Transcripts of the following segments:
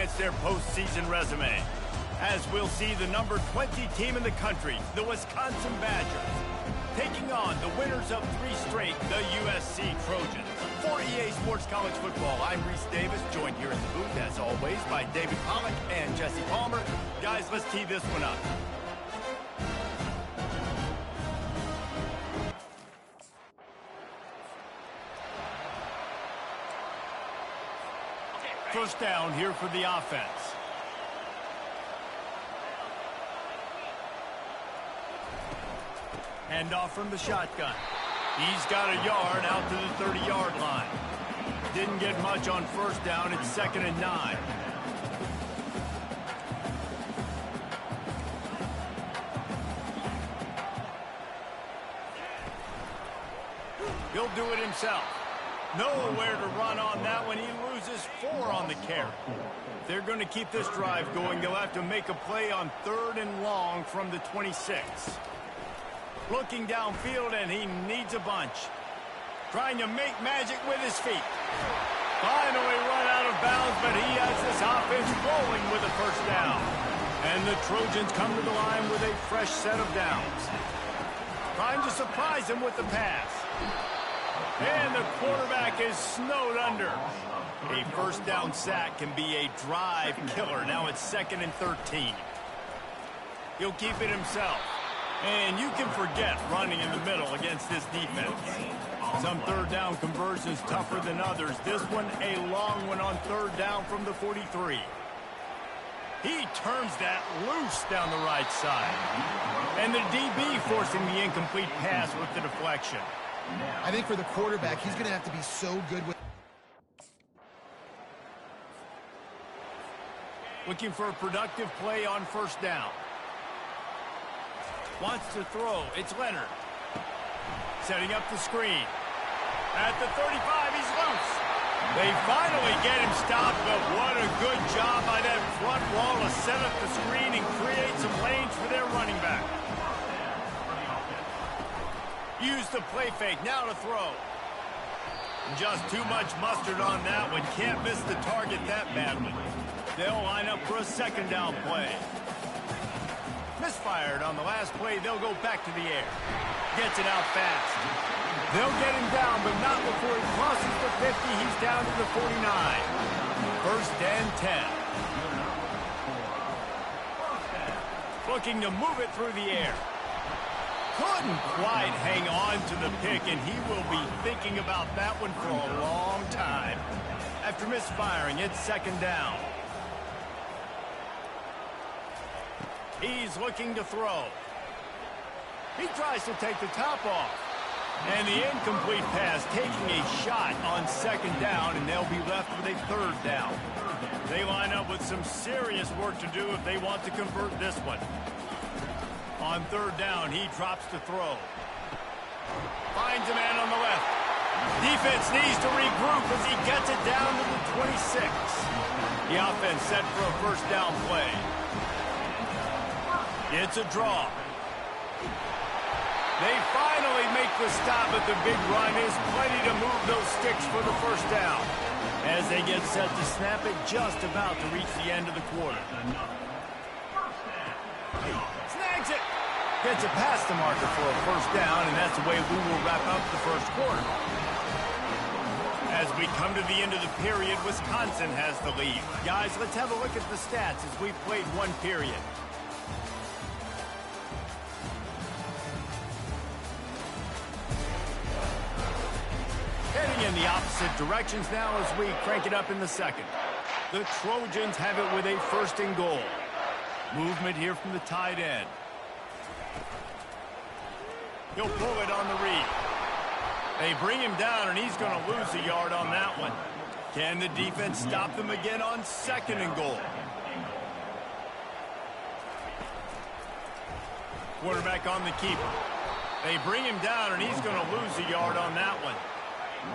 against their postseason resume, as we'll see the number 20 team in the country, the Wisconsin Badgers, taking on the winners of 3 straight, the USC Trojans. For EA Sports College Football, I'm Reese Davis, joined here in the booth, as always, by David Pollack and Jesse Palmer. Guys, let's tee this one up. First down here for the offense. Hand off from the shotgun. He's got a yard out to the 30-yard line. Didn't get much on first down. It's 2nd and 9. He'll do it himself. Nowhere to run on that one. He loses 4 on the carry. If they're going to keep this drive going, they'll have to make a play on 3rd and long from the 26. Looking downfield, and he needs a bunch. Trying to make magic with his feet. Finally run out of bounds, but he has this offense rolling with a first down. And the Trojans come to the line with a fresh set of downs. Trying to surprise him with the pass. And the quarterback is snowed under. A first down sack can be a drive killer. Now it's 2nd and 13. He'll keep it himself. And you can forget running in the middle against this defense. Some 3rd down conversions tougher than others. This one a long one on 3rd down from the 43. He turns that loose down the right side. And the DB forcing the incomplete pass with the deflection. I think for the quarterback, he's going to have to be so good with... Looking for a productive play on first down. Wants to throw. It's Leonard. Setting up the screen. At the 35, he's loose. They finally get him stopped, but what a good job by that front wall to set up the screen and create some lanes for their running back. Use the play fake, now to throw. Just too much mustard on that one. Can't miss the target that badly. They'll line up for a 2nd down play. Misfired on the last play. They'll go back to the air. Gets it out fast. They'll get him down, but not before he crosses the 50. He's down to the 49. 1st and 10. Looking to move it through the air. Couldn't quite hang on to the pick, and he will be thinking about that one for a long time. After misfiring, it's 2nd down. He's looking to throw. He tries to take the top off. And the incomplete pass taking a shot on 2nd down, and they'll be left with a 3rd down. They line up with some serious work to do if they want to convert this one. On 3rd down, he drops to throw. Finds a man on the left. Defense needs to regroup as he gets it down to the 26. The offense set for a first down play. It's a draw. They finally make the stop, but the big run is plenty to move those sticks for the first down. As they get set to snap it, just about to reach the end of the quarter. Snags it. Gets it past the marker for a first down, and that's the way we will wrap up the first quarter. As we come to the end of the period, Wisconsin has the lead. Guys, let's have a look at the stats as we've played 1 period. Heading in the opposite directions now as we crank it up in the 2nd. The Trojans have it with a 1st and goal. Movement here from the tight end. He'll pull it on the read. They bring him down, and he's going to lose a yard on that one. Can the defense stop them again on 2nd and goal? Quarterback on the keeper. They bring him down, and he's going to lose a yard on that one.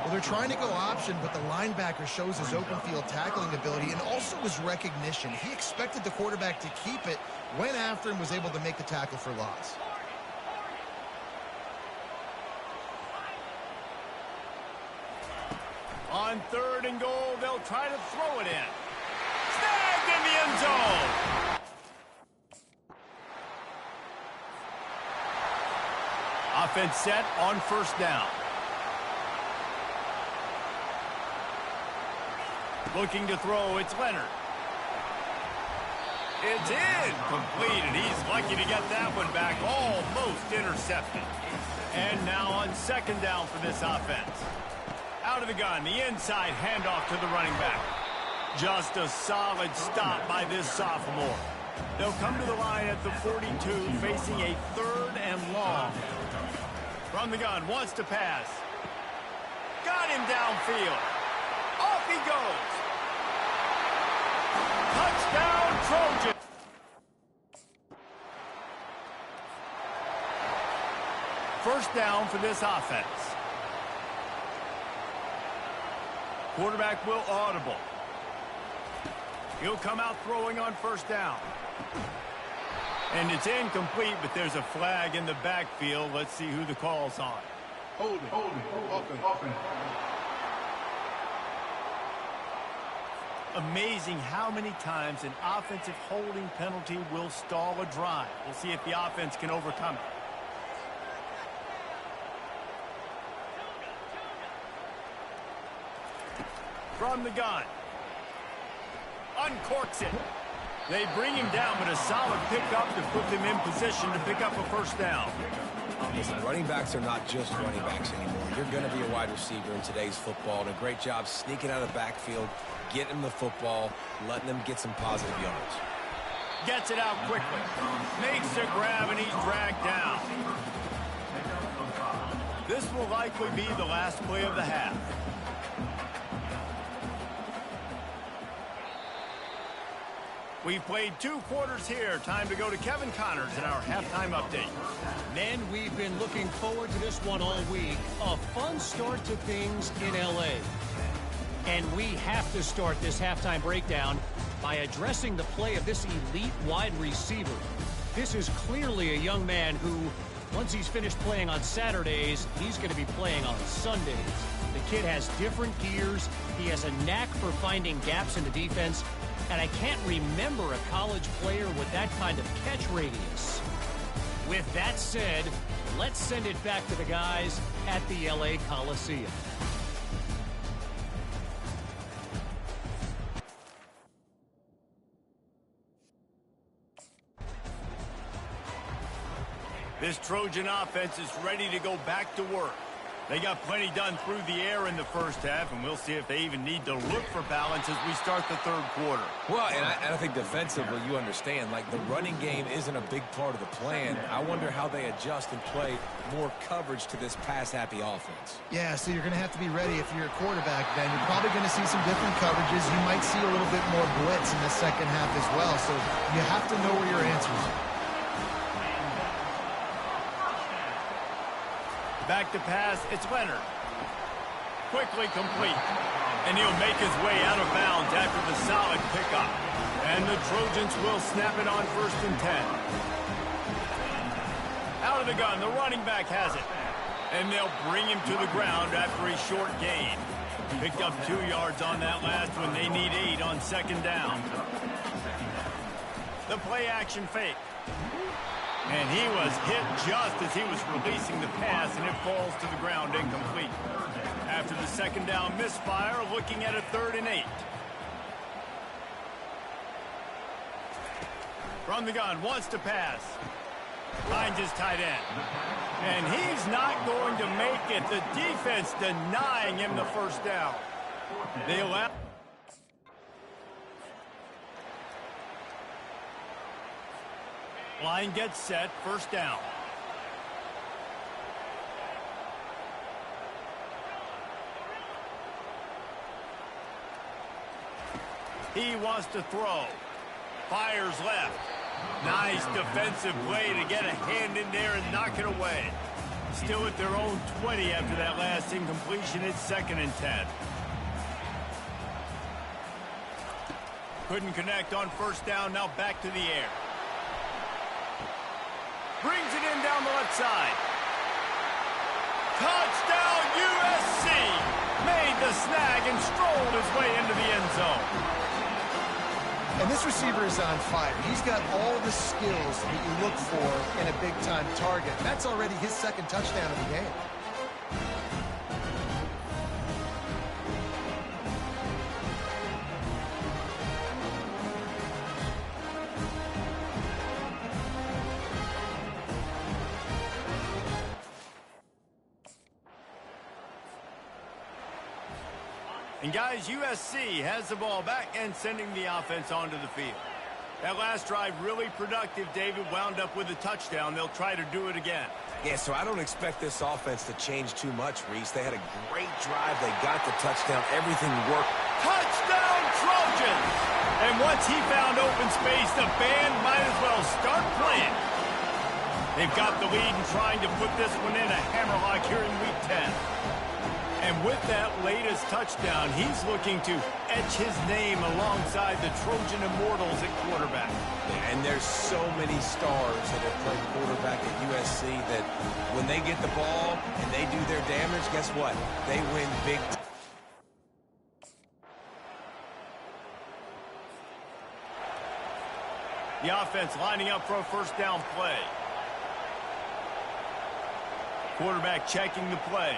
Well, they're trying to go option, but the linebacker shows his open field tackling ability and also his recognition. He expected the quarterback to keep it, went after him, was able to make the tackle for loss. On 3rd and goal, they'll try to throw it in. Snagged Defense set on first down. Looking to throw, it's Leonard. It's incomplete, and he's lucky to get that one back, almost intercepted. And now on second down for this offense. Out of the gun, the inside handoff to the running back. Just a solid stop by this sophomore. They'll come to the line at the 42, facing a third and long. From the gun, wants to pass. Got him downfield. Off he goes. Touchdown, Trojan. First down for this offense. Quarterback will audible. He'll come out throwing on first down. And it's incomplete, but there's a flag in the backfield. Let's see who the call's on. Hold it. Amazing how many times an offensive holding penalty will stall a drive. We'll see if the offense can overcome it. From the gun. Uncorks it. They bring him down, but a solid pickup to put them in position to pick up a first down. Listen, running backs are not just running backs anymore. You're going to be a wide receiver in today's football, and a great job sneaking out of the backfield, getting them the football, letting them get some positive yards. Gets it out quickly. Makes a grab, and he's dragged down. This will likely be the last play of the half. We've played 2 quarters here. Time to go to Kevin Connors in our halftime update. Men, we've been looking forward to this one all week. A fun start to things in L.A. And we have to start this halftime breakdown by addressing the play of this elite wide receiver. This is clearly a young man who, once he's finished playing on Saturdays, he's going to be playing on Sundays. The kid has different gears. He has a knack for finding gaps in the defense. And I can't remember a college player with that kind of catch radius. With that said, let's send it back to the guys at the LA Coliseum. This Trojan offense is ready to go back to work. They got plenty done through the air in the first half, and we'll see if they even need to look for balance as we start the third quarter. Well, and I think defensively, you understand, like the running game isn't a big part of the plan. I wonder how they adjust and play more coverage to this pass-happy offense. Yeah, so you're going to have to be ready if you're a quarterback then. You're probably going to see some different coverages. You might see a little bit more blitz in the second half as well, so you have to know where your answers are. Back to pass, it's Leonard. Quickly complete. And he'll make his way out of bounds after the solid pickup. And the Trojans will snap it on 1st and 10. Out of the gun, the running back has it. And they'll bring him to the ground after a short gain. Picked up 2 yards on that last one. They need 8 on second down. The play action fake. And he was hit just as he was releasing the pass, and it falls to the ground incomplete. After the second down misfire, looking at a 3rd and 8. From the gun, wants to pass. Finds his tight end. And he's not going to make it. The defense denying him the first down. They allow... Line gets set, first down. He wants to throw. Fires left. Nice defensive play to get a hand in there and knock it away. Still at their own 20 after that last incompletion. It's 2nd and 10. Couldn't connect on first down. Now back to the air. Brings it in down the left side. Touchdown, USC! Made the snag and strolled his way into the end zone. And this receiver is on fire. He's got all the skills that you look for in a big-time target. That's already his second touchdown of the game. And guys, USC has the ball back and sending the offense onto the field. That last drive really productive. David wound up with a touchdown. They'll try to do it again. Yeah, so I don't expect this offense to change too much, Reese. They had a great drive. They got the touchdown. Everything worked. Touchdown, Trojans! And once he found open space, the band might as well start playing. They've got the lead and trying to put this one in a hammerlock here in Week 10. And with that latest touchdown, he's looking to etch his name alongside the Trojan Immortals at quarterback. And there's so many stars that have played quarterback at USC that when they get the ball and they do their damage, guess what? They win big. The offense lining up for a first down play. Quarterback checking the play.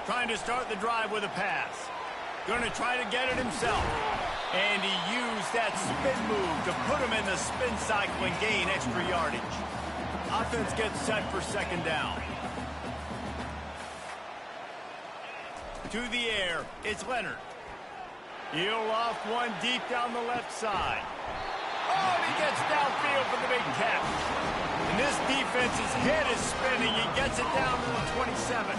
Trying to start the drive with a pass. Going to try to get it himself. And he used that spin move to put him in the spin cycle and gain extra yardage. Offense gets set for second down. To the air, it's Leonard. He'll loft one deep down the left side. Oh, and he gets downfield for the big catch. And this defense's head is spinning. He gets it down to the 27.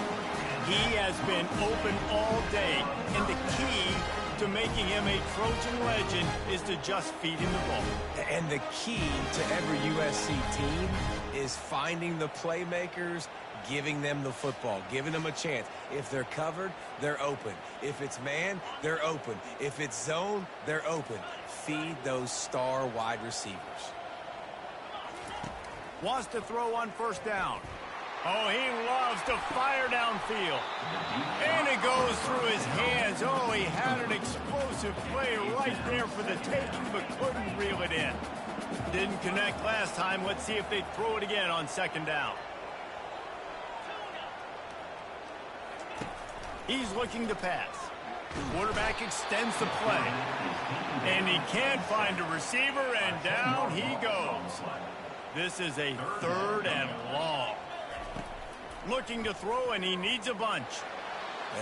He has been open all day, and the key to making him a Trojan legend is to just feed him the ball. And the key to every USC team is finding the playmakers, giving them the football, giving them a chance. If they're covered, they're open. If it's man, they're open. If it's zone, they're open. Feed those star wide receivers. Wants to throw on first down. Oh, he loves to fire downfield. And it goes through his hands. Oh, he had an explosive play right there for the taking, but couldn't reel it in. Didn't connect last time. Let's see if they throw it again on second down. He's looking to pass. Quarterback extends the play. And he can't find a receiver, and down he goes. This is a third and long. Looking to throw, and he needs a bunch.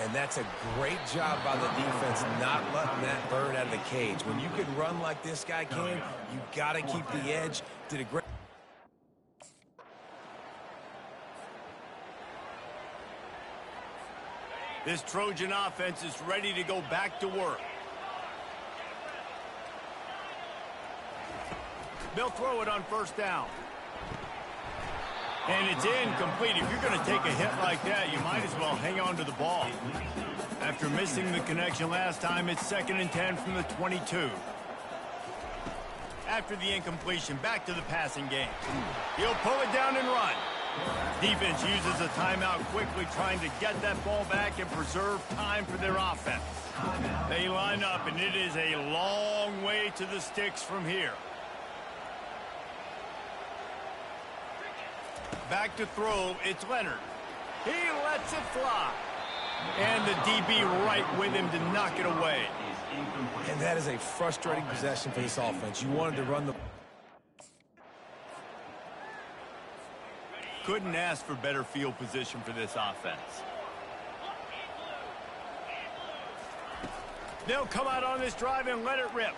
And that's a great job by the defense not letting that bird out of the cage. When you can run like this guy can, you got to keep the edge. Did a great. This Trojan offense is ready to go back to work. They'll throw it on first down. And it's incomplete. If you're going to take a hit like that, you might as well hang on to the ball. After missing the connection last time, it's 2nd and 10 from the 22. After the incompletion, back to the passing game. He'll pull it down and run. Defense uses a timeout quickly, trying to get that ball back and preserve time for their offense. They line up, and it is a long way to the sticks from here. Back to throw, it's Leonard. He lets it fly. And the DB right with him to knock it away. And that is a frustrating possession for this offense. You wanted to run the... Couldn't ask for better field position for this offense. They'll come out on this drive and let it rip.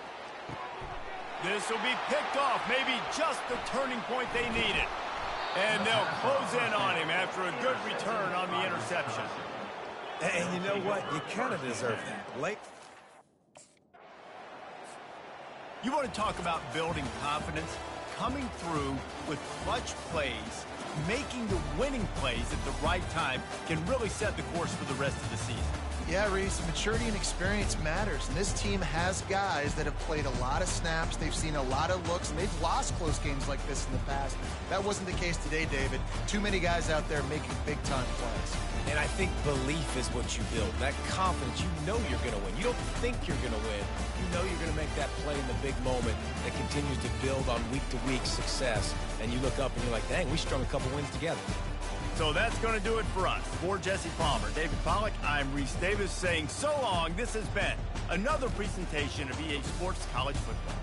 This will be picked off, maybe just the turning point they needed. And they'll close in on him after a good return on the interception. And you know what? You kind of deserve that. Late. You want to talk about building confidence? Coming through with clutch plays making the winning plays at the right time can really set the course for the rest of the season. Yeah, Reese, maturity and experience matters, and this team has guys that have played a lot of snaps. They've seen a lot of looks, and they've lost close games like this in the past. That wasn't the case today, David. Too many guys out there making big-time plays. And I think belief is what you build. That confidence, you know you're going to win. You don't think you're going to win. You know you're going to make that play in the big moment that continues to build on week-to-week success. And you look up and you're like, dang, we strung a couple wins together. So that's going to do it for us. For Jesse Palmer, David Pollack, I'm Reese Davis saying so long. This has been another presentation of EA Sports College Football.